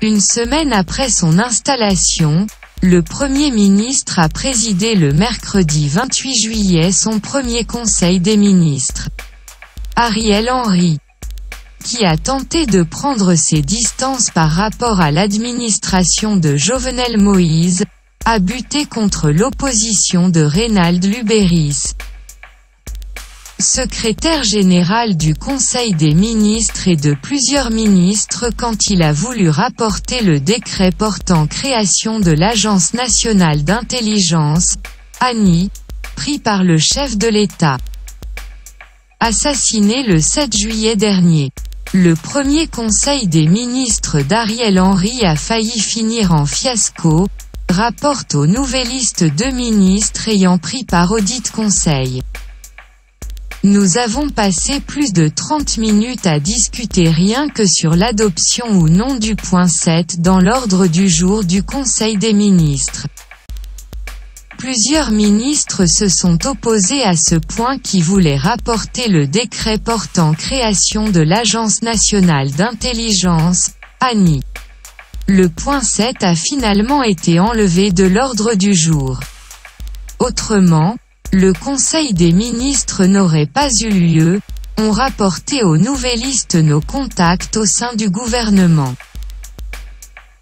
Une semaine après son installation, le Premier ministre a présidé le mercredi 28 juillet son premier Conseil des ministres. Ariel Henry, qui a tenté de prendre ses distances par rapport à l'administration de Jovenel Moïse, a buté contre l'opposition de Reynald Lubéris, secrétaire général du Conseil des ministres et de plusieurs ministres quand il a voulu rapporter le décret portant création de l'Agence nationale d'intelligence, ANI, pris par le chef de l'État. Assassiné le 7 juillet dernier. Le premier Conseil des ministres d'Ariel Henry a failli finir en fiasco, rapporte aux Nouvellistes deux ministres ayant pris part audit conseil. Nous avons passé plus de 30 minutes à discuter rien que sur l'adoption ou non du point 7 dans l'ordre du jour du Conseil des ministres. Plusieurs ministres se sont opposés à ce point qui voulait rapporter le décret portant création de l'Agence nationale d'intelligence, ANI. Le point 7 a finalement été enlevé de l'ordre du jour. Autrement, le Conseil des ministres n'aurait pas eu lieu, ont rapporté aux Nouvellistes nos contacts au sein du gouvernement.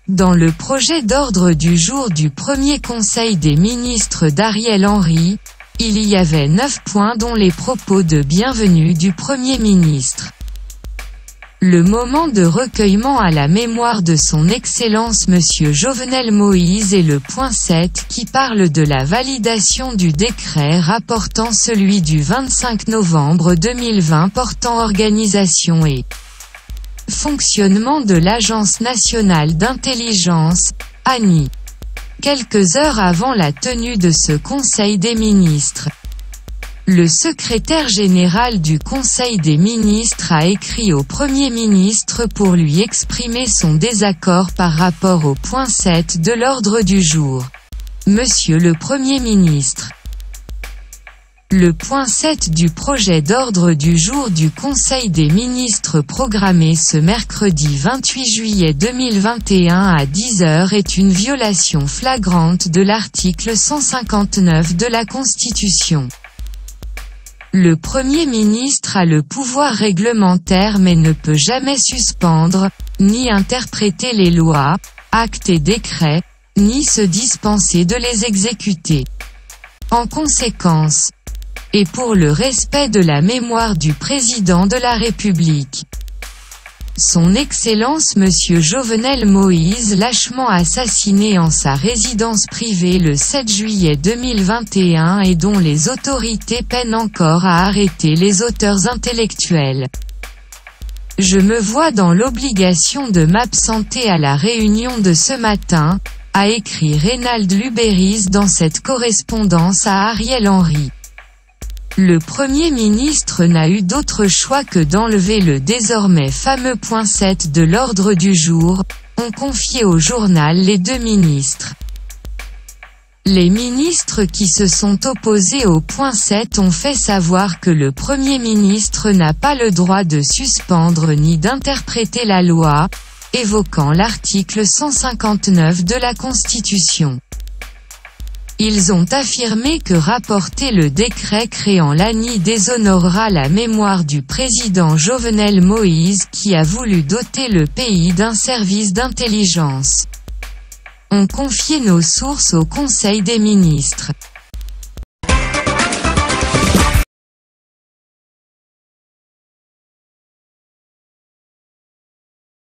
Dans le projet d'ordre du jour du premier Conseil des ministres d'Ariel Henry, il y avait 9 points dont les propos de bienvenue du Premier ministre. Le moment de recueillement à la mémoire de son Excellence Monsieur Jovenel Moïse et le point 7 qui parle de la validation du décret rapportant celui du 25 novembre 2020 portant organisation et fonctionnement de l'Agence nationale d'intelligence, ANI. Quelques heures avant la tenue de ce Conseil des ministres, le secrétaire général du Conseil des ministres a écrit au Premier ministre pour lui exprimer son désaccord par rapport au point 7 de l'ordre du jour. Monsieur le Premier ministre, le point 7 du projet d'ordre du jour du Conseil des ministres programmé ce mercredi 28 juillet 2021 à 10 h est une violation flagrante de l'article 159 de la Constitution. Le Premier ministre a le pouvoir réglementaire mais ne peut jamais suspendre, ni interpréter les lois, actes et décrets, ni se dispenser de les exécuter. En conséquence, et pour le respect de la mémoire du Président de la République, Son Excellence Monsieur Jovenel Moïse lâchement assassiné en sa résidence privée le 7 juillet 2021 et dont les autorités peinent encore à arrêter les auteurs intellectuels. Je me vois dans l'obligation de m'absenter à la réunion de ce matin, a écrit Reynald Lubéris dans cette correspondance à Ariel Henry. Le Premier ministre n'a eu d'autre choix que d'enlever le désormais fameux point 7 de l'ordre du jour, ont confié au journal les deux ministres. Les ministres qui se sont opposés au point 7 ont fait savoir que le Premier ministre n'a pas le droit de suspendre ni d'interpréter la loi, évoquant l'article 159 de la Constitution. Ils ont affirmé que rapporter le décret créant l'ANI déshonorera la mémoire du président Jovenel Moïse qui a voulu doter le pays d'un service d'intelligence. Ont confié nos sources au Conseil des ministres.